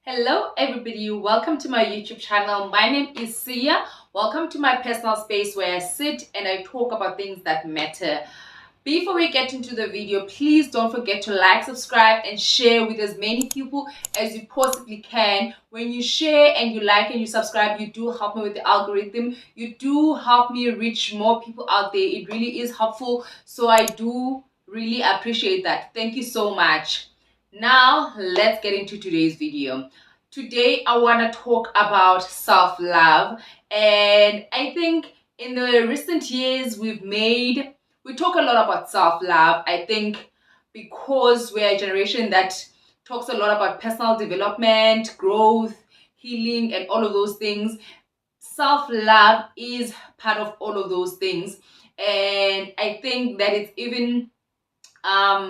Hello everybody, welcome to my YouTube channel. My name is Sia. Welcome to my personal space where I sit and I talk about things that matter. Before we get into the video, please don't forget to like, subscribe and share with as many people as you possibly can. When you share and you like and you subscribe, you do help me with the algorithm. You do help me reach more people out there. It really is helpful, so I do really appreciate that. Thank you so much. Now let's get into today's video. Today I want to talk about self-love, and I think in the recent years we talk a lot about self-love. I think because we're a generation that talks a lot about personal development, growth, healing and all of those things. Self-love is part of all of those things, and I think that it's even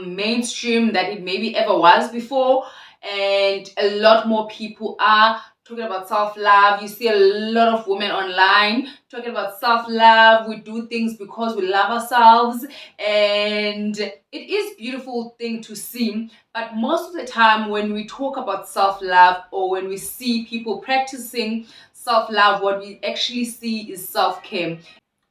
mainstream that it maybe ever was before, and a lot more people are talking about self-love. You see a lot of women online talking about self-love. We do things because we love ourselves, and it is a beautiful thing to see. But most of the time when we talk about self-love or when we see people practicing self-love, what we actually see is self-care,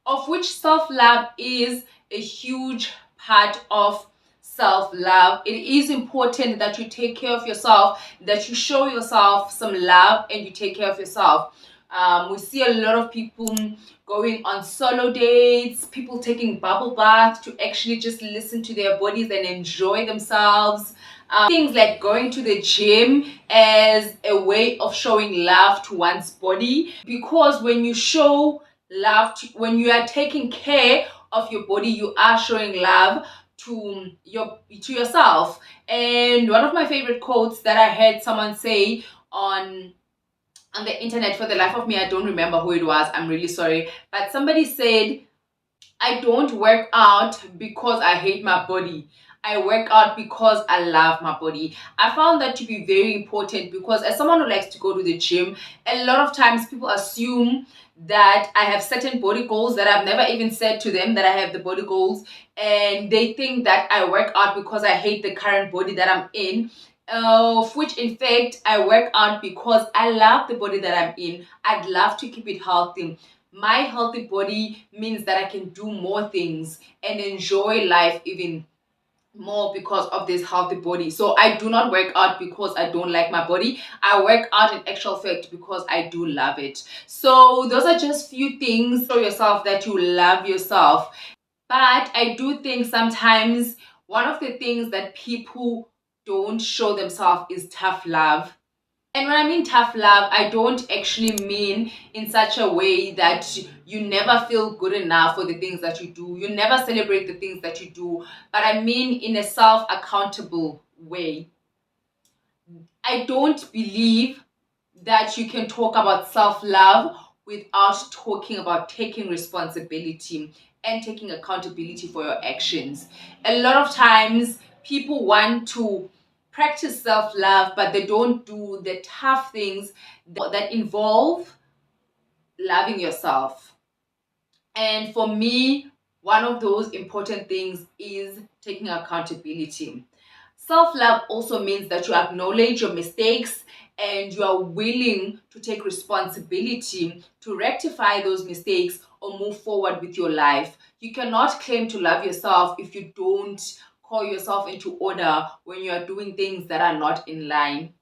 of which self-love is a huge part of self-love. It is important that you take care of yourself, that you show yourself some love and you take care of yourself. We see a lot of people going on solo dates, people taking bubble baths to actually just listen to their bodies and enjoy themselves. Things like going to the gym as a way of showing love to one's body, because when you show love when you are taking care of your body, you are showing love to yourself. And one of my favorite quotes that I heard someone say on the internet, for the life of me I don't remember who it was, I'm really sorry, but somebody said, I don't work out because I hate my body. I work out because I love my body. I found that to be very important, because as someone who likes to go to the gym, a lot of times people assume that I have certain body goals that I've never even said to them that I have the body goals, and they think that I work out because I hate the current body that I'm in. Of which in fact I work out because I love the body that I'm in. I'd love to keep it healthy. My healthy body means that I can do more things and enjoy life even more because of this healthy body. So I do not work out because I don't like my body. I work out in actual fact because I do love it. So those are just few things. Show yourself that you love yourself. But I do think sometimes one of the things that people don't show themselves is tough love. And when I mean tough love, I don't actually mean in such a way that you never feel good enough for the things that you do. You never celebrate the things that you do. But I mean in a self-accountable way. I don't believe that you can talk about self-love without talking about taking responsibility and taking accountability for your actions. A lot of times people want to practice self-love, but they don't do the tough things that involve loving yourself. And for me, one of those important things is taking accountability. Self-love also means that you acknowledge your mistakes and you are willing to take responsibility to rectify those mistakes or move forward with your life. You cannot claim to love yourself if you don't call yourself into order when you are doing things that are not in line.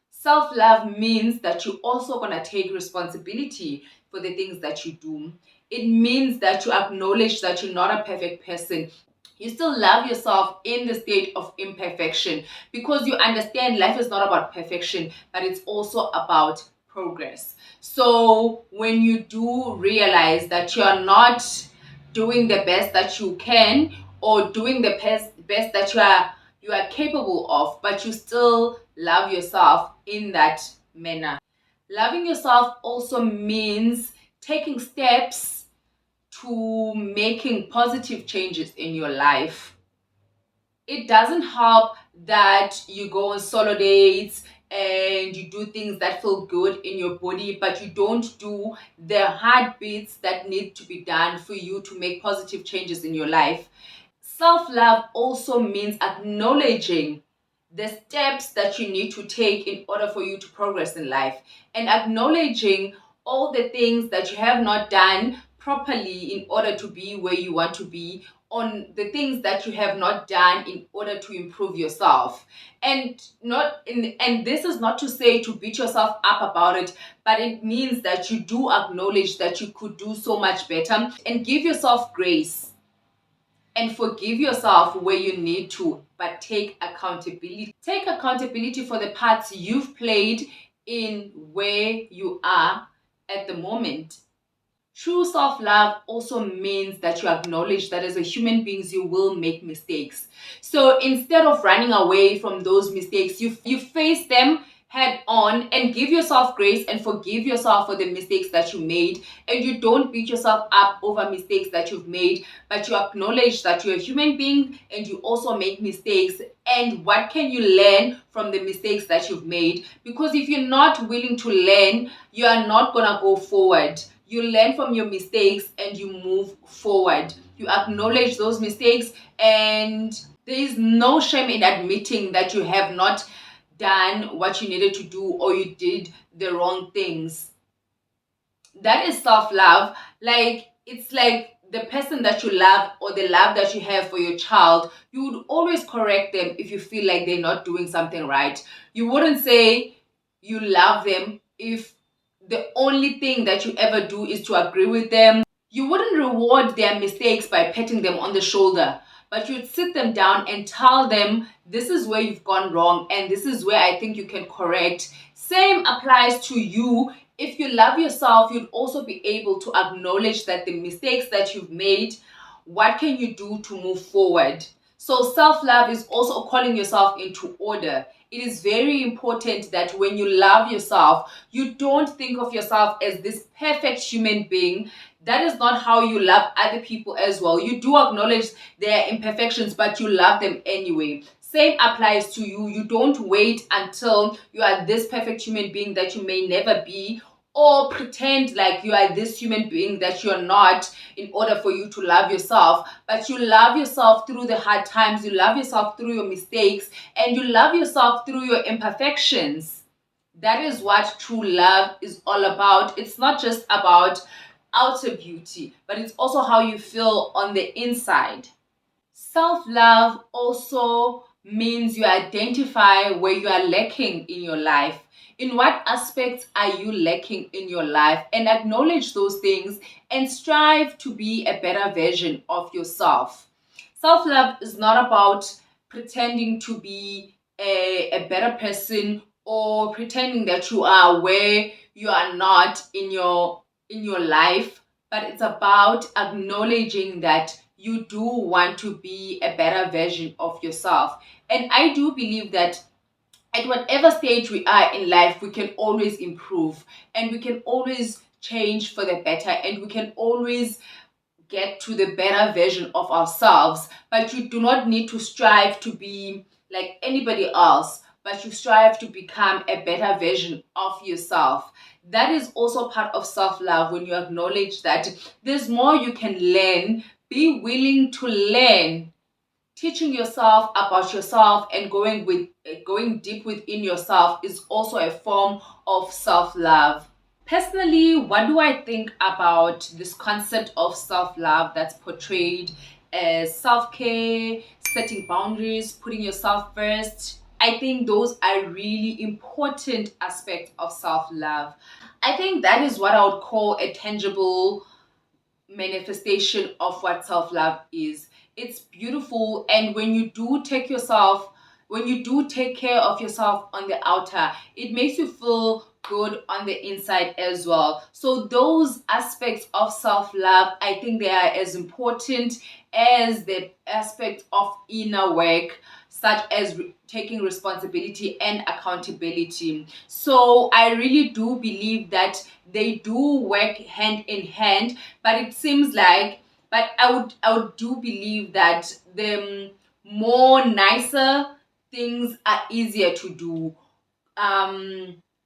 Self-love means that you're also going to take responsibility for the things that you do. It means that you acknowledge that you're not a perfect person. You still love yourself in the state of imperfection, because you understand life is not about perfection, but it's also about progress. So when you do realize that you are not doing the best that you can, or doing the best that you are capable of, but you still love yourself in that manner. Loving yourself also means taking steps to making positive changes in your life. It doesn't help that you go on solo dates and you do things that feel good in your body, but you don't do the hard bits that need to be done for you to make positive changes in your life. Self-love also means acknowledging the steps that you need to take in order for you to progress in life, and acknowledging all the things that you have not done properly in order to be where you want to be, on the things that you have not done in order to improve yourself. And this is not to say to beat yourself up about it, but it means that you do acknowledge that you could do so much better, and give yourself grace and forgive yourself where you need to, but take accountability. Take accountability for the parts you've played in where you are at the moment. True self love also means that you acknowledge that as a human beings you will make mistakes. So instead of running away from those mistakes, you face them head on and give yourself grace and forgive yourself for the mistakes that you made. And you don't beat yourself up over mistakes that you've made, but you acknowledge that you're a human being and you also make mistakes. And what can you learn from the mistakes that you've made? Because if you're not willing to learn, you are not gonna go forward. You learn from your mistakes and you move forward. You acknowledge those mistakes, and there is no shame in admitting that you have not done what you needed to do or you did the wrong things. That is self-love. Like, it's like the person that you love or the love that you have for your child, you would always correct them if you feel like they're not doing something right. You wouldn't say you love them if the only thing that you ever do is to agree with them. You wouldn't reward their mistakes by patting them on the shoulder, but you'd sit them down and tell them, this is where you've gone wrong and this is where I think you can correct. Same applies to you. If you love yourself, you'd also be able to acknowledge that the mistakes that you've made, what can you do to move forward? So self-love is also calling yourself into order. It is very important that when you love yourself, you don't think of yourself as this perfect human being. That is not how you love other people as well. You do acknowledge their imperfections, but you love them anyway. Same applies to you. You don't wait until you are this perfect human being that you may never be, or pretend like you are this human being that you're not, in order for you to love yourself. But you love yourself through the hard times, you love yourself through your mistakes, and you love yourself through your imperfections. That is what true love is all about. It's not just about outer beauty, but it's also how you feel on the inside. Self-love also means you identify where you are lacking in your life. In what aspects are you lacking in your life? And acknowledge those things and strive to be a better version of yourself. Self-love is not about pretending to be a better person, or pretending that you are where you are not in your life, but it's about acknowledging that you do want to be a better version of yourself. And I do believe that at whatever stage we are in life, we can always improve and we can always change for the better, and we can always get to the better version of ourselves. But you do not need to strive to be like anybody else, but you strive to become a better version of yourself. That is also part of self-love, when you acknowledge that there's more you can learn. Be willing to learn. Teaching yourself about yourself and going deep within yourself is also a form of self-love. Personally, what do I think about this concept of self-love that's portrayed as self-care, setting boundaries, putting yourself first? I think those are really important aspects of self-love. I think that is what I would call a tangible manifestation of what self-love is. It's beautiful, and when you do take care of yourself on the outer, it makes you feel good on the inside as well. So those aspects of self-love, I think they are as important as the aspect of inner work, such as taking responsibility and accountability. So I really do believe that they do work hand in hand, but it seems like, but I would do believe that the more nicer things are easier to do.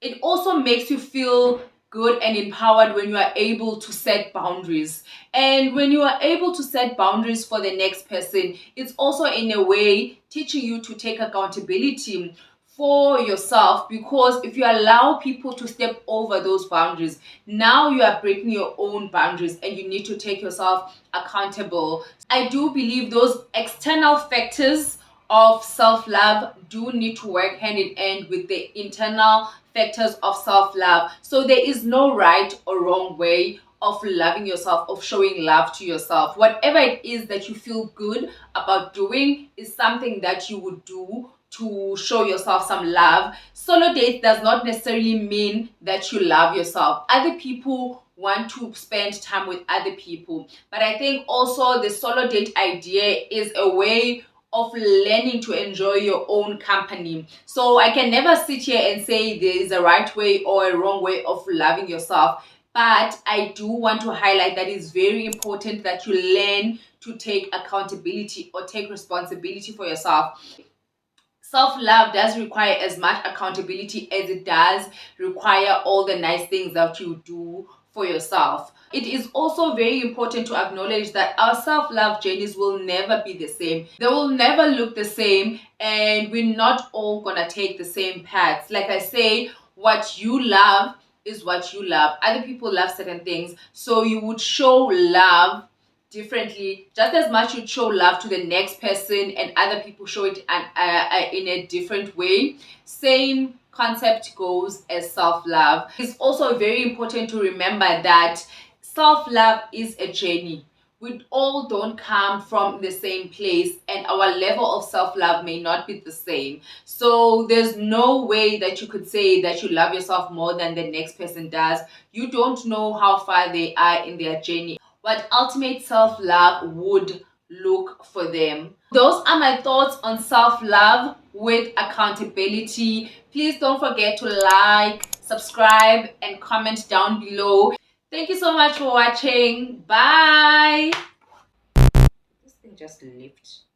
It also makes you feel good and empowered when you are able to set boundaries. And when you are able to set boundaries for the next person, it's also in a way teaching you to take accountability for yourself, because if you allow people to step over those boundaries, now you are breaking your own boundaries and you need to take yourself accountable. I do believe those external factors of self-love do need to work hand in hand with the internal factors of self-love. So there is no right or wrong way of loving yourself, of showing love to yourself. Whatever it is that you feel good about doing is something that you would do to show yourself some love. Solo date does not necessarily mean that you love yourself. Other people want to spend time with other people, but I think also the solo date idea is a way of learning to enjoy your own company. So I can never sit here and say there is a right way or a wrong way of loving yourself, but I do want to highlight that it's very important that you learn to take accountability or take responsibility for yourself. Self-love does require as much accountability as it does require all the nice things that you do for yourself. It is also very important to acknowledge that our self-love journeys will never be the same. They will never look the same, and we're not all gonna take the same paths. Like I say, what you love is what you love. Other people love certain things, so you would show love differently. Just as much you show love to the next person and other people show it in a different way, same concept goes as self-love. It's also very important to remember that self-love is a journey. We all don't come from the same place, and our level of self-love may not be the same. So there's no way that you could say that you love yourself more than the next person does. You don't know how far they are in their journey, what ultimate self-love would look for them. Those are my thoughts on self-love with accountability. Please don't forget to like, subscribe, and comment down below. Thank you so much for watching. Bye. This thing just left.